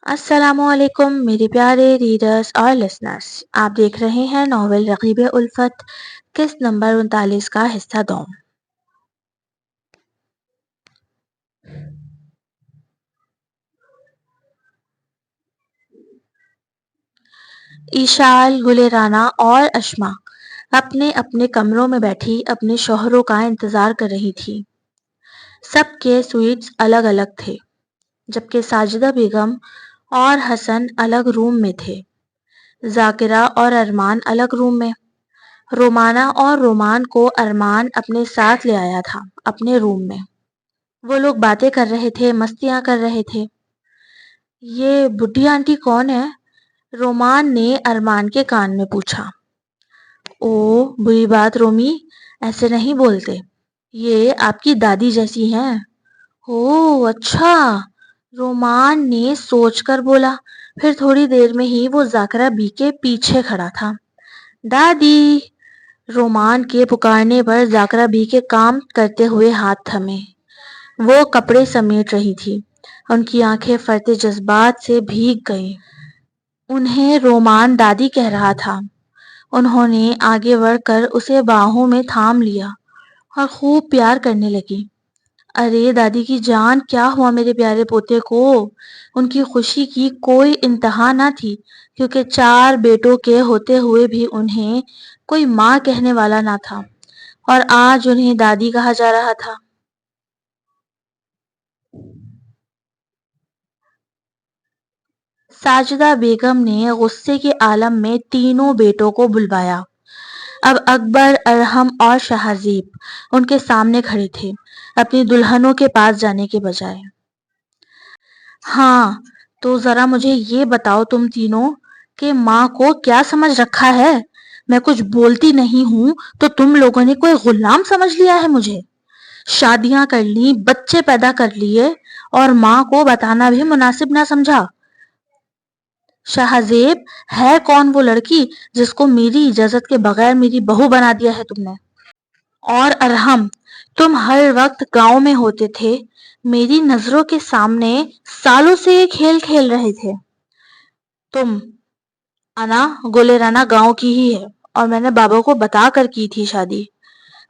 السلام علیکم میرے پیارے ریڈرز اور لسنرز. آپ دیکھ رہے ہیں ناول رقیب الفت قسط نمبر 39 کا حصہ دوم. ایشال، گل رانا اور اشما اپنے اپنے کمروں میں بیٹھی اپنے شوہروں کا انتظار کر رہی تھی. سب کے سویٹس الگ الگ تھے، جبکہ ساجدہ بیگم اور حسن الگ روم میں تھے. ذاکرہ اور ارمان الگ روم میں. رومانہ اور رومان کو ارمان اپنے ساتھ لے آیا تھا اپنے روم میں. وہ لوگ باتیں کر رہے تھے، مستیاں کر رہے تھے. یہ بڈھی آنٹی کون ہے؟ رومان نے ارمان کے کان میں پوچھا. او بری بات رومی، ایسے نہیں بولتے، یہ آپ کی دادی جیسی ہیں. او اچھا، رومان نے سوچ کر بولا. پھر تھوڑی دیر میں ہی وہ ذاکرہ بی کے پیچھے کھڑا تھا. دادی! رومان کے پکارنے پر ذاکرہ بی کے کام کرتے ہوئے ہاتھ تھمے. وہ کپڑے سمیٹ رہی تھی. ان کی آنکھیں فرتے جذبات سے بھیگ گئیں. انہیں رومان دادی کہہ رہا تھا. انہوں نے آگے بڑھ کر اسے باہوں میں تھام لیا اور خوب پیار کرنے لگی. ارے دادی کی جان، کیا ہوا میرے پیارے پوتے کو؟ ان کی خوشی کی کوئی انتہا نہ تھی، کیونکہ 4 بیٹوں کے ہوتے ہوئے بھی انہیں کوئی ماں کہنے والا نہ تھا، اور آج انہیں دادی کہا جا رہا تھا. ساجدہ بیگم نے غصے کے عالم میں تینوں بیٹوں کو بلوایا. اب اکبر، ارحم اور شہازیب ان کے سامنے کھڑے تھے، اپنی دلہنوں کے پاس جانے کے بجائے. ہاں تو ذرا مجھے یہ بتاؤ تم تینوں کہ ماں کو کیا سمجھ رکھا ہے؟ میں کچھ بولتی نہیں ہوں تو تم لوگوں نے کوئی غلام سمجھ لیا ہے مجھے. شادیاں کر لی، بچے پیدا کر لیے، اور ماں کو بتانا بھی مناسب نہ سمجھا. شہازیب، ہے کون وہ لڑکی جس کو میری اجازت کے بغیر میری بہو بنا دیا ہے تم نے؟ اور ارحم، تم ہر وقت گاؤں میں ہوتے تھے، میری نظروں کے سامنے سالوں سے یہ کھیل کھیل رہے تھے. تم انا گل رانا گاؤں کی ہی ہے، اور میں نے بابا کو بتا کر کی تھی شادی.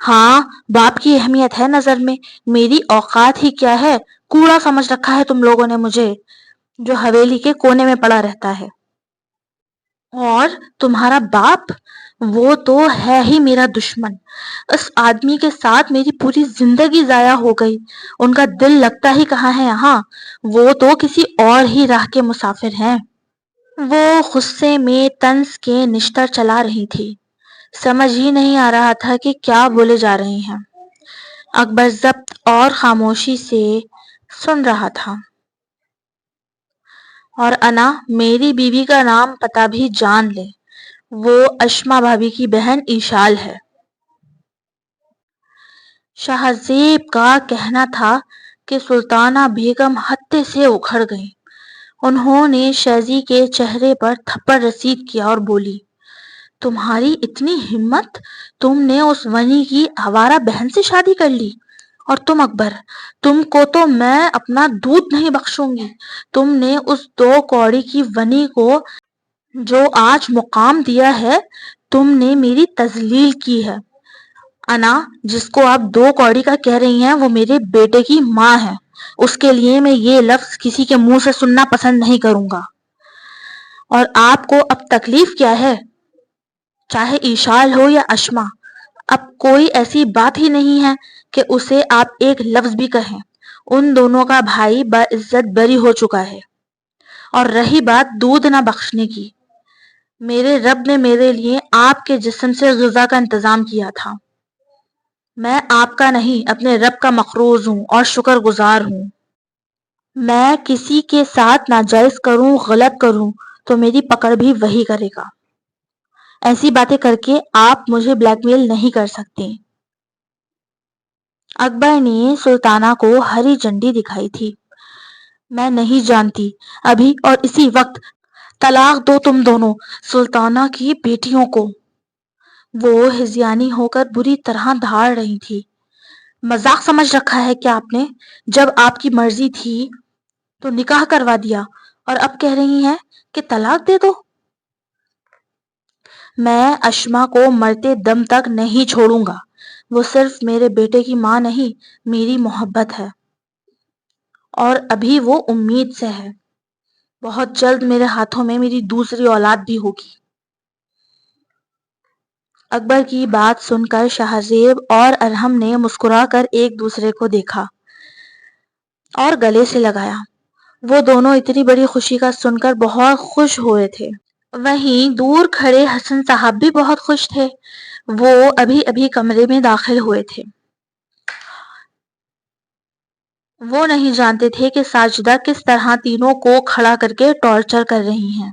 ہاں، باپ کی اہمیت ہے نظر میں، میری اوقات ہی کیا ہے؟ کوڑا سمجھ رکھا ہے تم لوگوں نے مجھے، جو حویلی کے کونے میں پڑا رہتا ہے. اور تمہارا باپ، وہ تو ہے ہی میرا دشمن. اس آدمی کے ساتھ میری پوری زندگی ضائع ہو گئی. ان کا دل لگتا ہی کہاں ہے یہاں، وہ تو کسی اور ہی راہ کے مسافر ہیں. وہ غصے میں طنز کے نشتر چلا رہی تھی. سمجھ ہی نہیں آ رہا تھا کہ کیا بولے جا رہے ہیں. اکبر ضبط اور خاموشی سے سن رہا تھا. اور انا، میری بیوی کا نام پتہ بھی جان لے، وہ اشما بھابھی کی بہن ایشال ہے. شہازیب کا کہنا تھا کہ سلطانہ بیگم ہتے سے اکھڑ گئیں. انہوں نے شہزی کے چہرے پر تھپڑ رسید کیا اور بولی. تمہاری اتنی ہمت، تم نے اس ونی کی آوارہ بہن سے شادی کر لی؟ اور تم اکبر، تم کو تو میں اپنا دودھ نہیں بخشوں گی. تم نے اس 2 کوڑی کی ونی کو جو آج مقام دیا ہے، تم نے میری تذلیل کی ہے. انا، جس کو آپ 2 کوڑی کا کہہ رہی ہیں، وہ میرے بیٹے کی ماں ہے. اس کے لیے میں یہ لفظ کسی کے منہ سے سننا پسند نہیں کروں گا. اور آپ کو اب تکلیف کیا ہے؟ چاہے ایشال ہو یا اشما، اب کوئی ایسی بات ہی نہیں ہے کہ اسے آپ ایک لفظ بھی کہیں. ان دونوں کا بھائی باعزت بری ہو چکا ہے. اور رہی بات دودھ نہ بخشنے کی، میرے رب نے میرے لیے آپ کے جسم سے غذا کا انتظام کیا تھا. میں آپ کا نہیں، اپنے رب کا مقروض ہوں اور شکر گزار ہوں. میں کسی کے ساتھ ناجائز کروں، غلط کروں تو میری پکڑ بھی وہی کرے گا. ایسی باتیں کر کے آپ مجھے بلیک میل نہیں کر سکتے. اکبر نے سلطانہ کو ہری جھنڈی دکھائی تھی. میں نہیں جانتی، ابھی اور اسی وقت طلاق دو تم دونوں سلطانہ کی بیٹیوں کو. وہ ہذیانی ہو کر بری طرح دھاڑ رہی تھی. مذاق سمجھ رکھا ہے کیا آپ نے؟ جب آپ کی مرضی تھی تو نکاح کروا دیا، اور اب کہہ رہی ہیں کہ طلاق دے دو۔ میں اشما کو مرتے دم تک نہیں چھوڑوں گا۔ وہ صرف میرے بیٹے کی ماں نہیں، میری محبت ہے، اور ابھی وہ امید سے ہے۔ بہت جلد میرے ہاتھوں میں میری دوسری اولاد بھی ہوگی۔ اکبر کی بات سن کر شاہزیب اور ارحم نے مسکرا کر ایک دوسرے کو دیکھا اور گلے سے لگایا۔ وہ دونوں اتنی بڑی خوشی کا سن کر بہت خوش ہوئے تھے۔ وہیں دور کھڑے حسن صاحب بھی بہت خوش تھے۔ وہ ابھی ابھی کمرے میں داخل ہوئے تھے۔ وہ نہیں جانتے تھے کہ ساجدہ کس طرح تینوں کو کھڑا کر کے ٹارچر کر رہی ہیں۔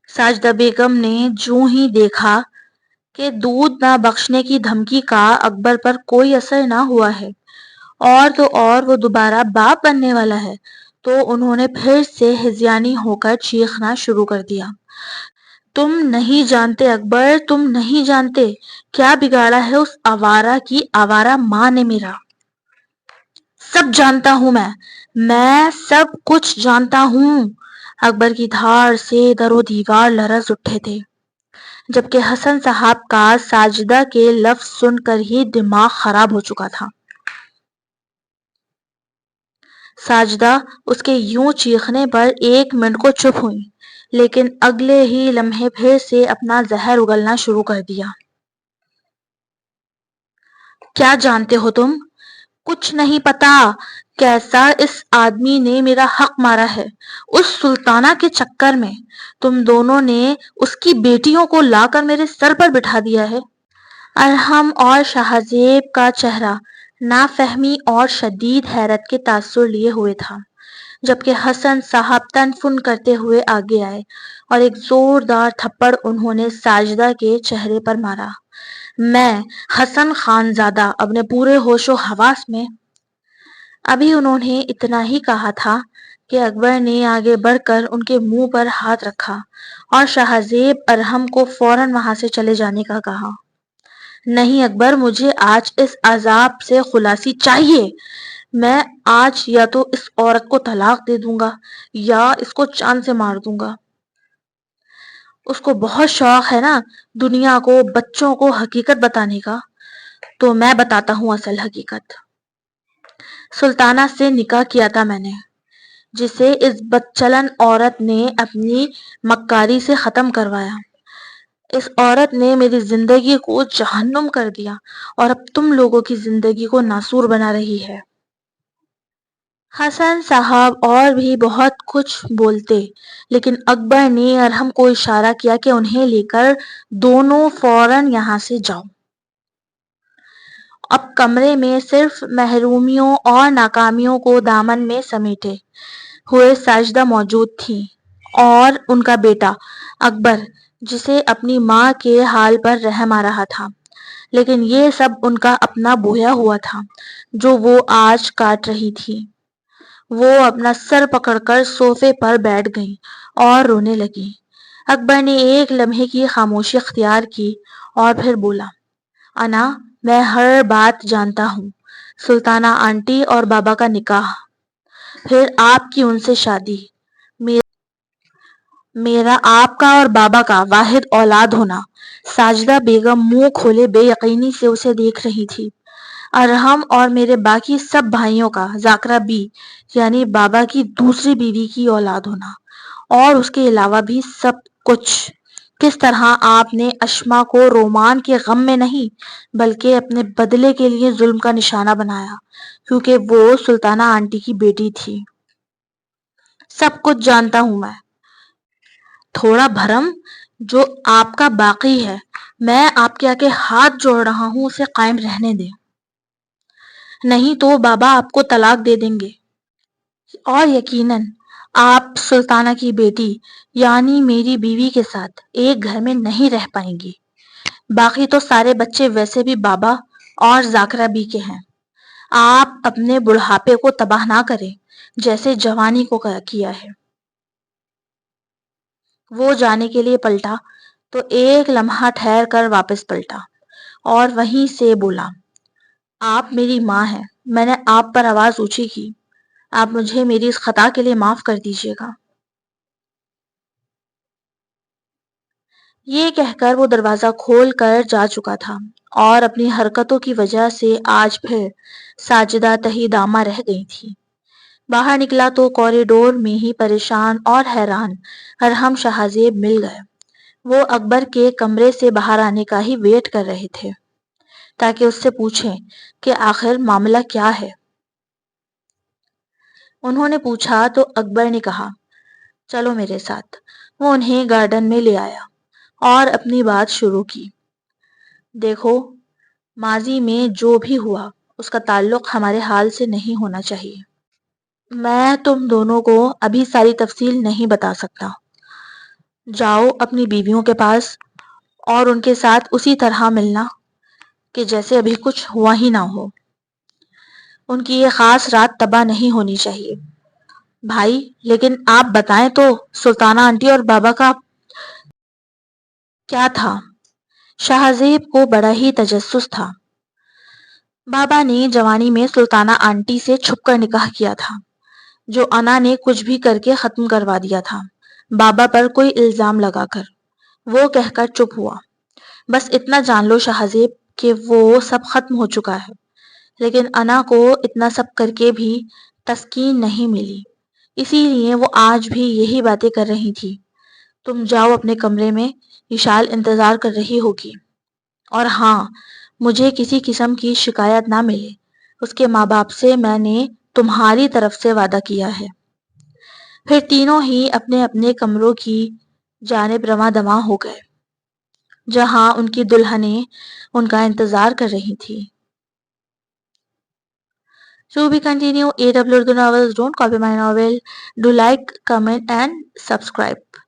ساجدہ بیگم نے جوں ہی دیکھا کہ دودھ نہ بخشنے کی دھمکی کا اکبر پر کوئی اثر نہ ہوا ہے، اور تو اور وہ دوبارہ باپ بننے والا ہے، تو انہوں نے پھر سے ہذیانی ہو کر چیخنا شروع کر دیا۔ تم نہیں جانتے اکبر، تم نہیں جانتے کیا بگاڑا ہے اس آوارہ کی آوارہ ماں نے میرا۔ سب جانتا ہوں میں سب کچھ جانتا ہوں۔ اکبر کی دھاڑ سے در و دیوار لرز اٹھے تھے، جبکہ حسن صاحب کا ساجدہ کے لفظ سن کر ہی دماغ خراب ہو چکا تھا۔ ساجدہ اس کے یوں چیخنے پر ایک منٹ کو چپ ہوئی، لیکن اگلے ہی لمحے پھر سے اپنا زہر اگلنا شروع کر دیا۔ کیا جانتے ہو تم؟ کچھ نہیں پتا۔ کیسا اس آدمی نے میرا حق مارا ہے، اس سلطانہ کے چکر میں تم دونوں نے اس کی بیٹیوں کو لا کر میرے سر پر بٹھا دیا ہے۔ ارحم اور شاہزیب کا چہرہ نافہمی اور شدید حیرت کے تاثر لیے ہوئے تھا، جبکہ حسن صاحب تن فن کرتے ہوئے آگے آئے اور ایک زوردار تھپڑ انہوں نے ساجدہ کے چہرے پر مارا۔ میں حسن خان زادہ اپنے پورے ہوش و حواس میں۔ ابھی انہوں نے اتنا ہی کہا تھا کہ اکبر نے آگے بڑھ کر ان کے منہ پر ہاتھ رکھا اور شاہزیب ارحم کو فوراً وہاں سے چلے جانے کا کہا۔ نہیں اکبر، مجھے آج اس عذاب سے خلاصی چاہیے۔ میں آج یا تو اس عورت کو طلاق دے دوں گا یا اس کو چاند سے مار دوں گا۔ اس کو بہت شوق ہے نا دنیا کو، بچوں کو حقیقت بتانے کا، تو میں بتاتا ہوں اصل حقیقت۔ سلطانہ سے نکاح کیا تھا میں نے، جسے اس بدچلن عورت نے اپنی مکاری سے ختم کروایا۔ اس عورت نے میری زندگی کو جہنم کر دیا اور اب تم لوگوں کی زندگی کو ناسور بنا رہی ہے۔ حسن صاحب اور بھی بہت کچھ بولتے، لیکن اکبر نے ارحم کو اشارہ کیا کہ انہیں لے کر دونوں فوراً یہاں سے جاؤ۔ اب کمرے میں صرف محرومیوں اور ناکامیوں کو دامن میں سمیٹے ہوئے ساجدہ موجود تھی اور ان کا بیٹا اکبر، جسے اپنی ماں کے حال پر رحم آ رہا تھا، لیکن یہ سب ان کا اپنا بویا ہوا تھا جو وہ آج کاٹ رہی تھی۔ وہ اپنا سر پکڑ کر صوفے پر بیٹھ گئیں اور رونے لگی۔ اکبر نے ایک لمحے کی خاموشی اختیار کی اور پھر بولا، انا، میں ہر بات جانتا ہوں۔ سلطانہ آنٹی اور بابا کا نکاح، پھر آپ کی ان سے شادی، میرا آپ کا اور بابا کا واحد اولاد ہونا۔ ساجدہ بیگم منہ کھولے بے یقینی سے اسے دیکھ رہی تھی۔ ارحم اور میرے باقی سب بھائیوں کا ذاکرہ بی یعنی بابا کی دوسری بیوی کی اولاد ہونا، اور اس کے علاوہ بھی سب کچھ۔ کس طرح آپ نے اشما کو رومان کے غم میں نہیں بلکہ اپنے بدلے کے لیے ظلم کا نشانہ بنایا، کیونکہ وہ سلطانہ آنٹی کی بیٹی تھی۔ سب کچھ جانتا ہوں میں۔ تھوڑا بھرم جو آپ کا باقی ہے، میں آپ کے آگے ہاتھ جوڑ رہا ہوں اسے قائم رہنے دیں، نہیں تو بابا آپ کو طلاق دے دیں گے، اور یقیناً آپ سلطانہ کی بیٹی یعنی میری بیوی کے ساتھ ایک گھر میں نہیں رہ پائیں گی۔ باقی تو سارے بچے ویسے بھی بابا اور ذاکرہ بی کے ہیں۔ آپ اپنے بڑھاپے کو تباہ نہ کریں جیسے جوانی کو کیا ہے۔ وہ جانے کے لیے پلٹا تو ایک لمحہ ٹھہر کر واپس پلٹا اور وہیں سے بولا، آپ میری ماں ہیں۔ میں نے آپ پر آواز اونچی کی، آپ مجھے میری اس خطا کے لیے معاف کر دیجیے گا۔ یہ کہہ کر وہ دروازہ کھول کر جا چکا تھا اور اپنی حرکتوں کی وجہ سے آج پھر ساجدہ تہی دامہ رہ گئی تھی۔ باہر نکلا تو کوریڈور میں ہی پریشان اور حیران ارحم شہازیب مل گئے۔ وہ اکبر کے کمرے سے باہر آنے کا ہی ویٹ کر رہے تھے تاکہ اس سے پوچھیں کہ آخر معاملہ کیا ہے۔ انہوں نے پوچھا تو اکبر نے کہا، چلو میرے ساتھ۔ وہ انہیں گارڈن میں لے آیا اور اپنی بات شروع کی۔ دیکھو، ماضی میں جو بھی ہوا اس کا تعلق ہمارے حال سے نہیں ہونا چاہیے۔ میں تم دونوں کو ابھی ساری تفصیل نہیں بتا سکتا۔ جاؤ اپنی بیویوں کے پاس اور ان کے ساتھ اسی طرح ملنا کہ جیسے ابھی کچھ ہوا ہی نہ ہو۔ ان کی یہ خاص رات تباہ نہیں ہونی چاہیے۔ بھائی، لیکن آپ بتائیں تو سلطانہ آنٹی اور بابا کا کیا تھا؟ شہازیب کو بڑا ہی تجسس تھا۔ بابا نے جوانی میں سلطانہ آنٹی سے چھپ کر نکاح کیا تھا جو انا نے کچھ بھی کر کے ختم کروا دیا تھا، بابا پر کوئی الزام لگا کر۔ وہ کہہ کر چپ ہوا۔ بس اتنا جان لو شہازیب کہ وہ سب ختم ہو چکا ہے، لیکن انا کو اتنا سب کر کے بھی تسکین نہیں ملی، اسی لیے وہ آج بھی یہی باتیں کر رہی تھی۔ تم جاؤ اپنے کمرے میں، وشال انتظار کر رہی ہوگی۔ اور ہاں، مجھے کسی قسم کی شکایت نہ ملے، اس کے ماں باپ سے میں نے تمہاری طرف سے وعدہ کیا ہے۔ پھر تینوں ہی اپنے اپنے کمروں کی جانب رواں دواں ہو گئے جہاں ان کی دلہنیں ان کا انتظار کر رہی تھی۔ To be continue, AW Urdu novels. Don't copy my novel. Do like, comment and subscribe.